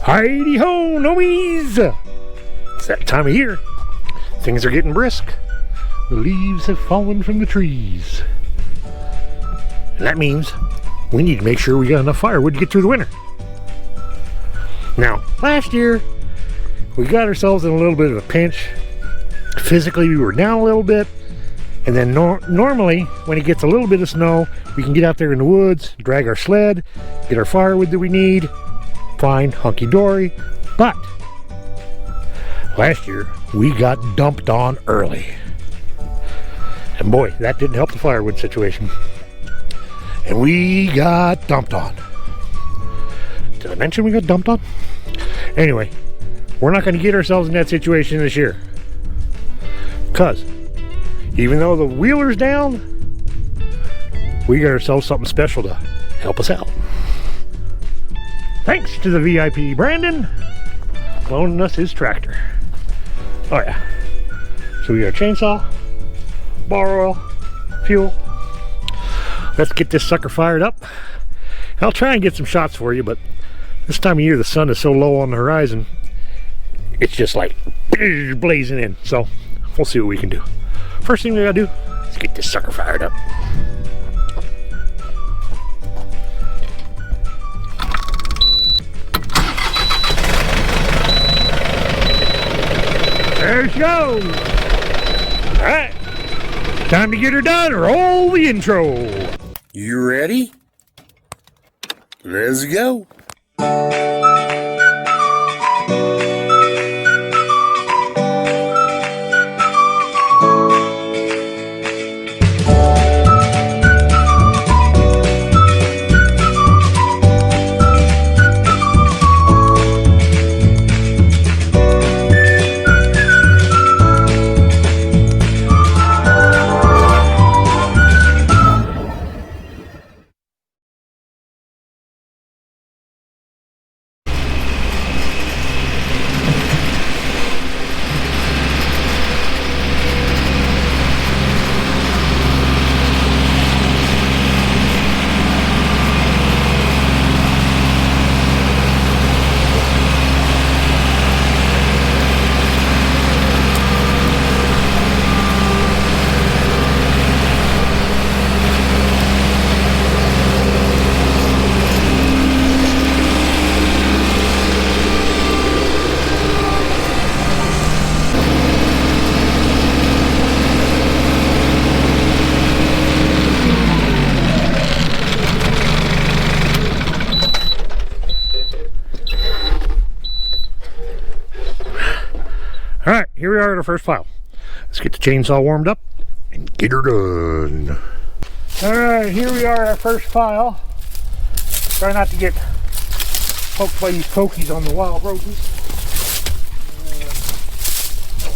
Heidi ho, Gnomies! It's that time of year. Things are getting brisk. The leaves have fallen from the trees. And that means we need to make sure we got enough firewood to get through the winter. Now, last year, we got ourselves in a little bit of a pinch. Physically, we were down a little bit. And then normally, when it gets a little bit of snow, we can get out there in the woods, drag our sled, get our firewood that we need. Fine, hunky-dory. But last year, we got dumped on early. And boy, that didn't help the firewood situation. And we got dumped on. Did I mention we got dumped on? Anyway, we're not going to get ourselves in that situation this year. Because even though the wheeler's down, we got ourselves something special to help us out. Thanks to the VIP Brandon loaning us his tractor. Oh yeah. So we got a chainsaw, bar oil, fuel. Let's get this sucker fired up. I'll try and get some shots for you, but this time of year the sun is so low on the horizon, it's just like blazing in. So we'll see what we can do. First thing we gotta do is get this sucker fired up. There she goes. All right, time to get her done. Roll the intro. You ready? Let's go. All right, here we are at our first pile. Let's get the chainsaw warmed up and get her done. All right, here we are at our first pile. Try not to get poked by these pokies on the wild roses.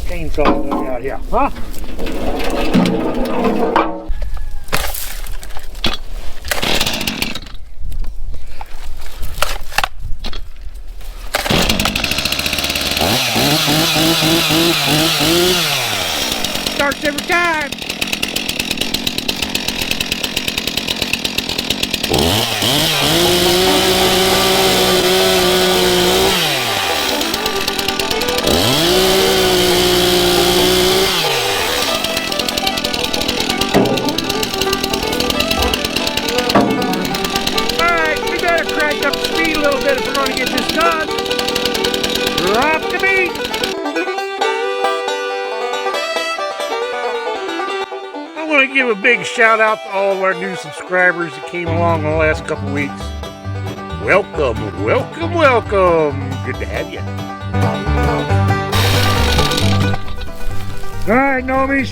Chainsaw out here, huh? Starts every time. Alright, we better crank up the speed a little bit if we're going to get this done. Drop the beat. I want to give a big shout out to all of our new subscribers that came along the last couple weeks. Welcome, welcome, welcome. Good to have you. All right, Gnomies.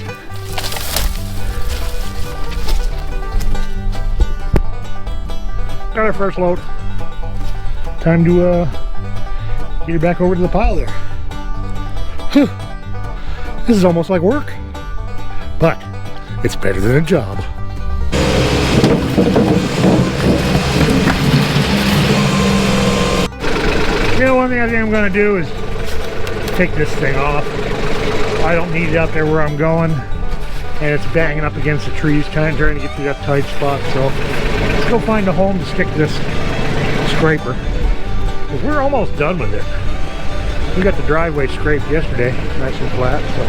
Got our first load. Time to get her back over to the pile there. Whew. This is almost like work, but it's better than a job. You know, one thing I think I'm going to do is take this thing off. I don't need it out there where I'm going, and it's banging up against the trees, trying to get through that tight spot. So let's go find a home to stick this scraper. because we're almost done with it. We got the driveway scraped yesterday, nice and flat. So,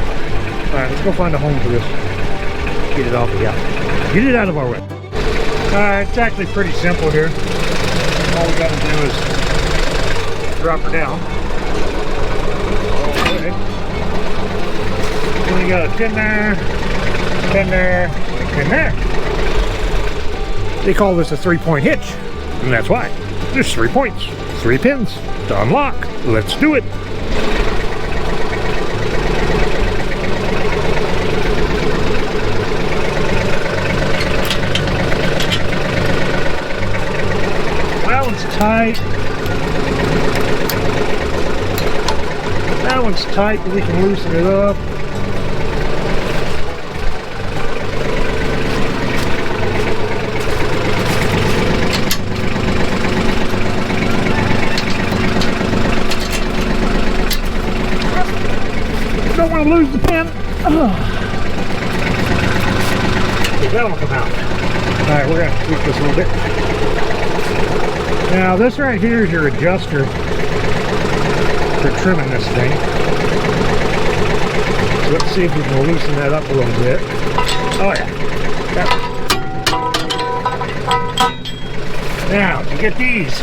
all right, let's go find a home for this. Get it off the out. Get it out of our way. All right, it's actually pretty simple here. All we got to do is drop her down. Okay. Then we got a pin there, pin there, and a pin there. They call this a 3-point hitch, and that's why. There's 3 points, 3 pins to unlock. Let's do it. That one's tight. That one's tight, but we can loosen it up. Don't want to lose the pin. Okay, that'll come out. Alright, we're going to tweak this a little bit. Now, this right here is your adjuster for trimming this thing. So let's see if we can loosen that up a little bit. Oh yeah. Now, to get these,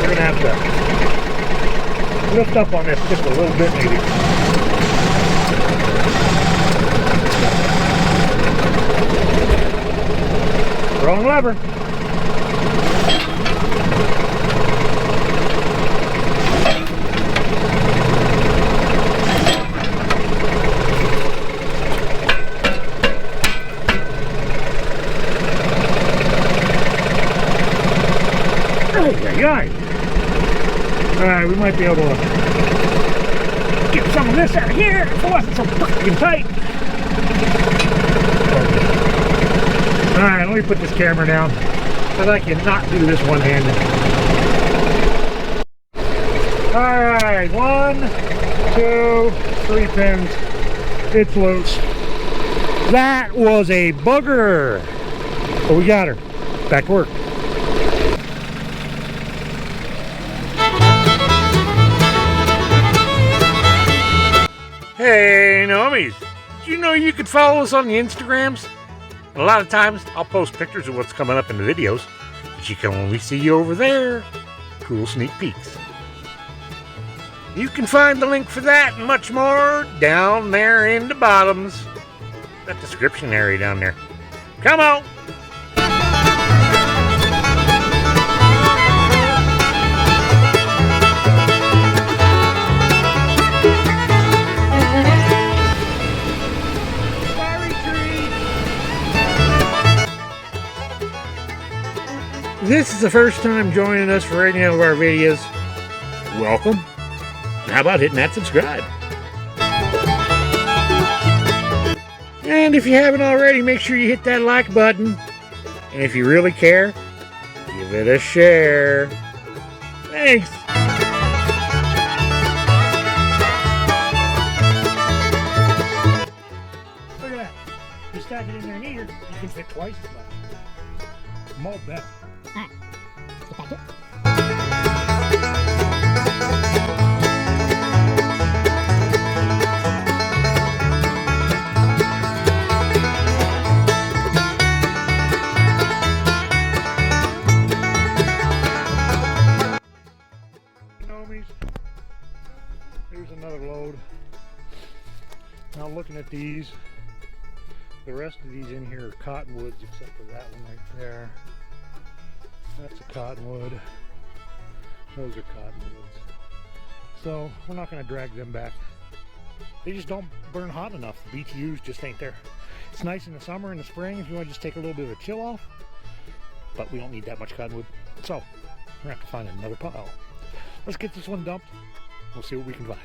we're going to have to lift up on this just a little bit maybe. Wrong lever. Alright, we might be able to get some of this out of here if it wasn't so fucking tight. Alright, let me put this camera down because I cannot do this one-handed. Alright, 1, 2, 3 pins. It's loose. That was a bugger. But we got her. Back to work. Hey, Gnomies! Did you know you could follow us on the Instagrams? And a lot of times, I'll post pictures of what's coming up in the videos, but you can only see over there. Cool sneak peeks. You can find the link for that and much more down there in the bottoms. That description area down there. Come on! If this is the first time joining us for any of our videos, welcome. How about hitting that subscribe? And if you haven't already, make sure you hit that like button. And if you really care, give it a share. Thanks. Look at that. You stack it in there neater, you can fit twice as much. Mold better. Alright, let's get back to it. Gnomies. Here's another load. Now looking at these, the rest of these in here are cottonwoods except for that one right there. That's a cottonwood. Those are cottonwoods. So we're not going to drag them back. They just don't burn hot enough. The BTUs just ain't there. It's nice in the summer and the spring if you want to just take a little bit of a chill off. But we don't need that much cottonwood. So we're going to have to find another pile. Let's get this one dumped. We'll see what we can find.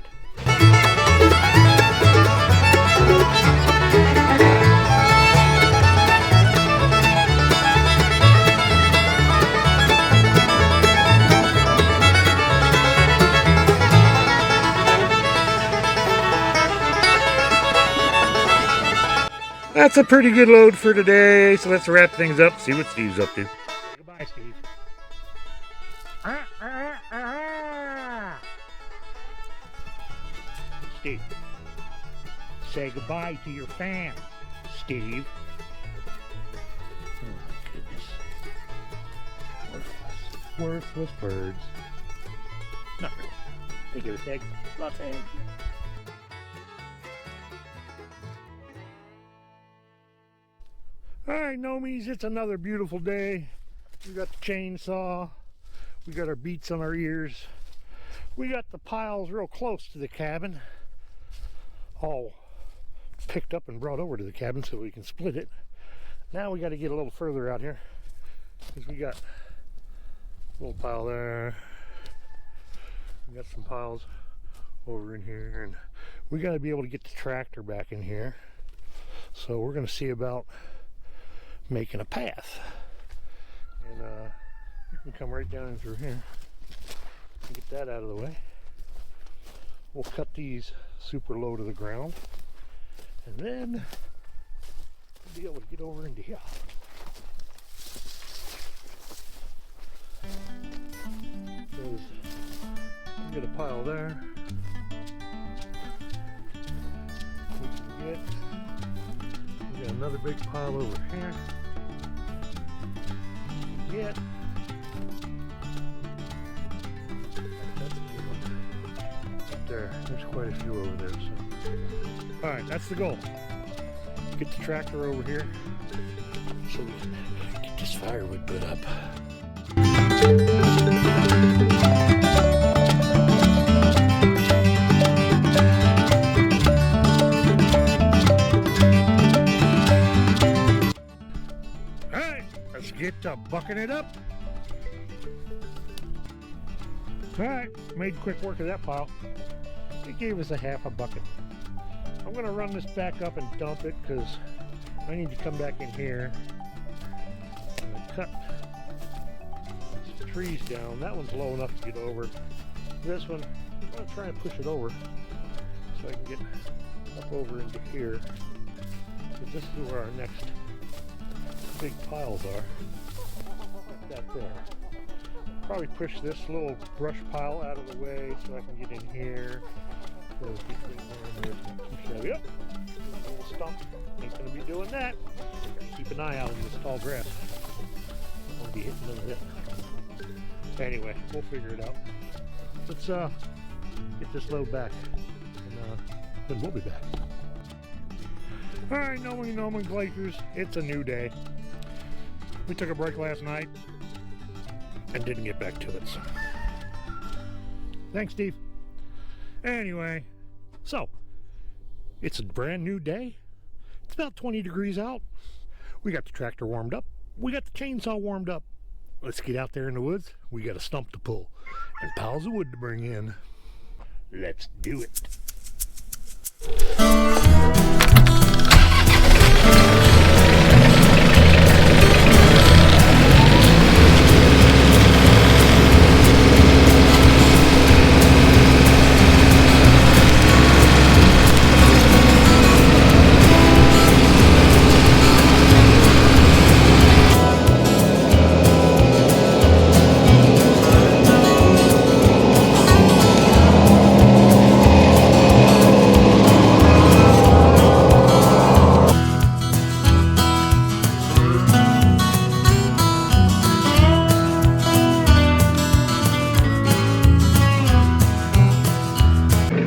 That's a pretty good load for today, so let's wrap things up, see what Steve's up to. Goodbye, Steve. Steve. Say goodbye to your fans, Steve. Oh my goodness. Worthless birds. Not really. They give us eggs. Lots of eggs. Alright, Gnomies, it's another beautiful day. We got the chainsaw. We got our beats on our ears. We got the piles real close to the cabin. All picked up and brought over to the cabin so we can split it. Now we got to get a little further out here because we got a little pile there. We got some piles over in here, and we got to be able to get the tractor back in here. So we're going to see about making a path. And you can come right down in through here and get that out of the way. We'll cut these super low to the ground, and then we'll be able to get over into here. Because we get a pile there. We got another big pile over here. Yet. There's quite a few over there. So, all right, that's the goal. Get the tractor over here so we can get this firewood put up. All right, let's get to bucking it up. Alright, made quick work of that pile. It gave us a half a bucket. I'm going to run this back up and dump it because I need to come back in here and cut some trees down. That one's low enough to get over. This one, I'm going to try and push it over so I can get up over into here. Because this is where our next big piles are. Like that there. Probably push this little brush pile out of the way so I can get in here. So there's not too shabby. Yep. A little stump. Ain't gonna be doing that. Keep an eye out in this tall grass. I won't be hitting none of it. Anyway, we'll figure it out. Let's get this load back, and then we'll be back. All right, nomenclatures. It's a new day. We took a break last night and didn't get back to it. So. Thanks, Steve. Anyway, so it's a brand new day. It's about 20 degrees out. We got the tractor warmed up. We got the chainsaw warmed up. Let's get out there in the woods. We got a stump to pull and piles of wood to bring in. Let's do it.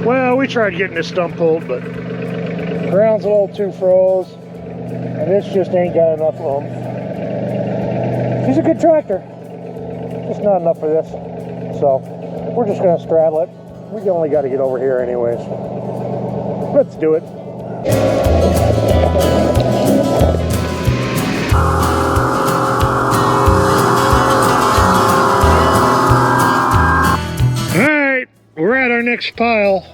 Well, we tried getting this stump pulled, but the ground's a little too froze, and this just ain't got enough oomph. It's a good tractor, just not enough for this. So we're just gonna straddle it. We only got to get over here anyways. Let's do it. Alright, we're at our next pile,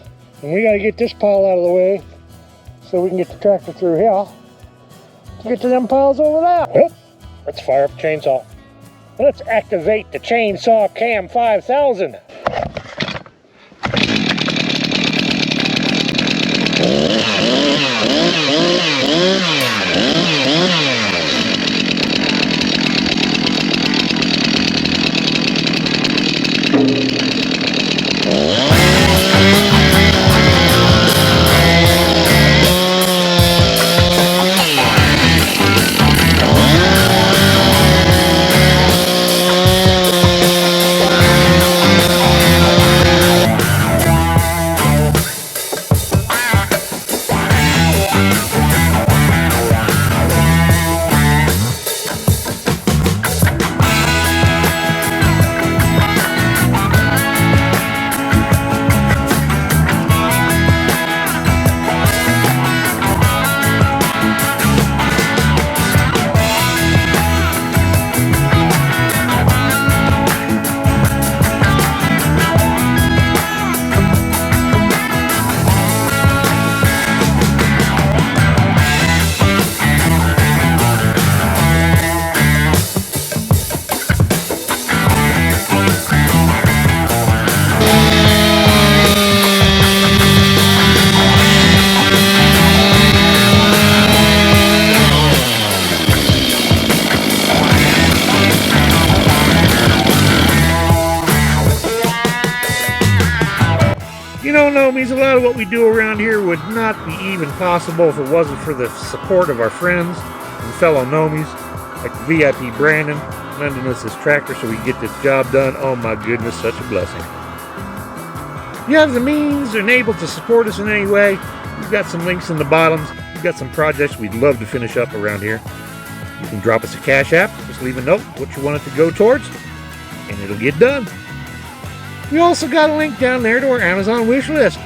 and we got to get this pile out of the way so we can get the tractor through here to get to them piles over there. Well, let's fire up the chainsaw. Let's activate the chainsaw cam 5000. You know, Gnomies, a lot of what we do around here would not be even possible if it wasn't for the support of our friends and fellow Gnomies, like VIP Brandon, lending us his tractor so we can get this job done. Oh my goodness, such a blessing. If you have the means and able to support us in any way, we've got some links in the bottoms. We've got some projects we'd love to finish up around here. You can drop us a Cash App, just leave a note what you want it to go towards, and it'll get done. We also got a link down there to our Amazon wish list.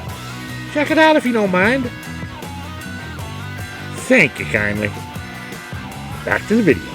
Check it out if you don't mind. Thank you kindly. Back to the video.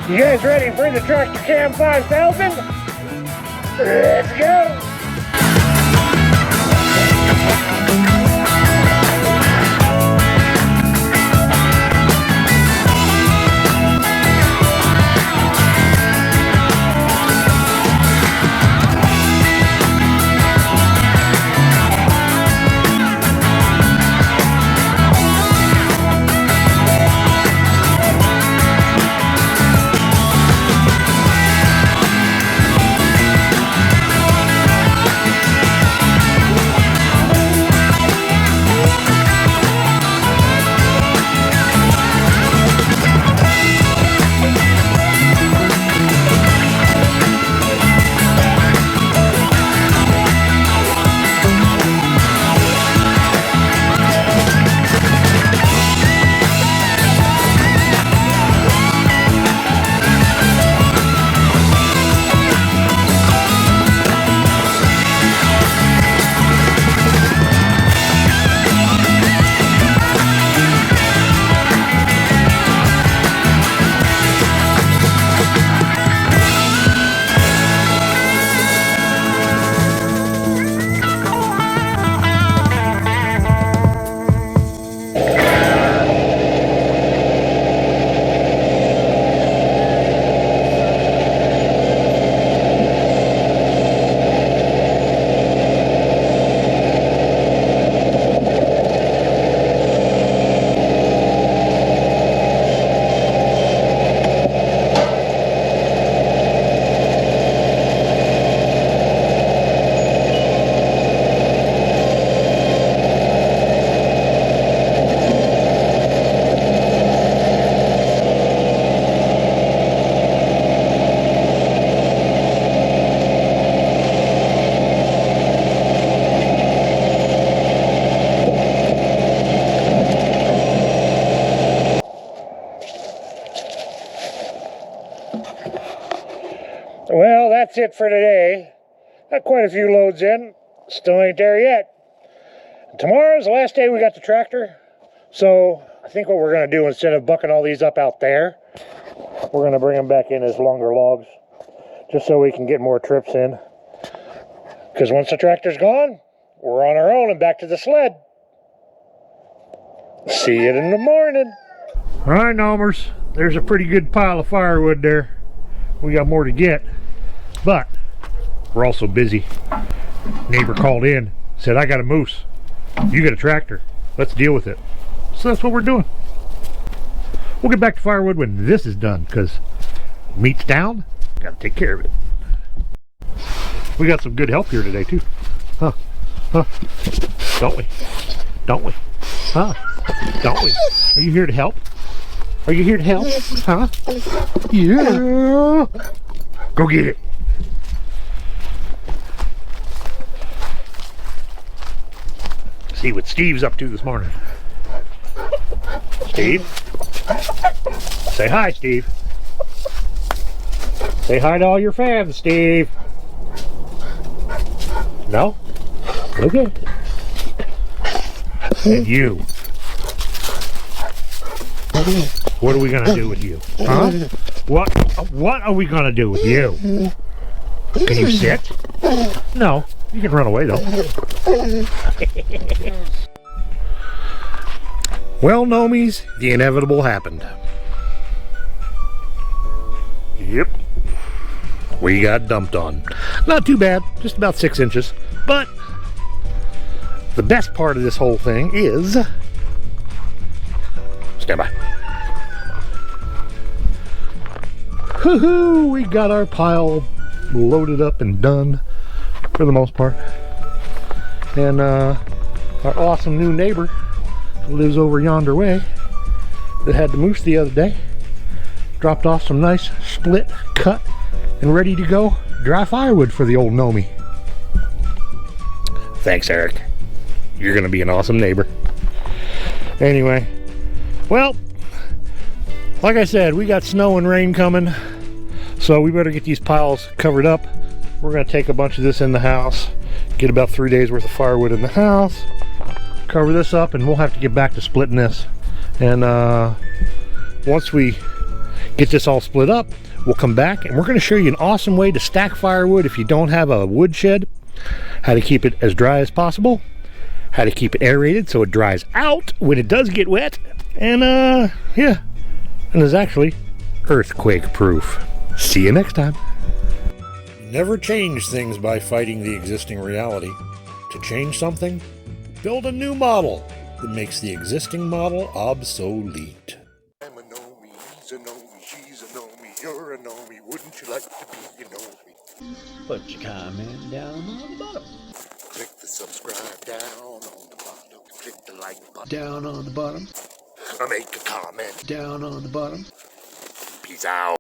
You guys ready for the Tractor Cam 5000? Let's go! Well, that's it for today. Got quite a few loads in. Still ain't there yet. Tomorrow's the last day we got the tractor. So I think what we're going to do, instead of bucking all these up out there, we're going to bring them back in as longer logs, just so we can get more trips in. Because once the tractor's gone, we're on our own and back to the sled. See you in the morning. All right, Gnomers, there's a pretty good pile of firewood there. We got more to get, but we're also busy. Neighbor called in, said, I got a moose. You got a tractor. Let's deal with it. So that's what we're doing. We'll get back to firewood when this is done, because meat's down, gotta take care of it. We got some good help here today too. Huh? Don't we? Huh? Don't we? Are you here to help? Are you here to help? Huh? Yeah. Go get it. See what Steve's up to this morning. Steve? Say hi, Steve. Say hi to all your fans, Steve. No? Okay. And you. What are we gonna do with you? Huh? What are we gonna do with you? Can you sit? No. You can run away though. Well, Gnomies, the inevitable happened. Yep. We got dumped on. Not too bad, just about 6 inches. But the best part of this whole thing is... Stand by. Woohoo! We got our pile loaded up and done for the most part. And our awesome new neighbor who lives over yonder way that had the moose the other day dropped off some nice split, cut, and ready to go dry firewood for the old Gnomie. Thanks, Eric. You're gonna be an awesome neighbor. Anyway, well, like I said, we got snow and rain coming, so we better get these piles covered up. We're gonna take a bunch of this in the house, get about 3 days worth of firewood in the house, cover this up, and we'll have to get back to splitting this. And once we get this all split up, we'll come back and we're going to show you an awesome way to stack firewood if you don't have a wood shed, how to keep it as dry as possible, how to keep it aerated so it dries out when it does get wet, and yeah, and is actually earthquake proof. See you next time. Never change things by fighting the existing reality. To change something, build a new model that makes the existing model obsolete. I'm a Gnomie, he's a Gnomie, she's a Gnomie, you're a Gnomie, wouldn't you like to be a Gnomie? Put your comment down on the bottom. Click the subscribe down on the bottom, click the like button. Down on the bottom. Make a comment. Down on the bottom. Peace out.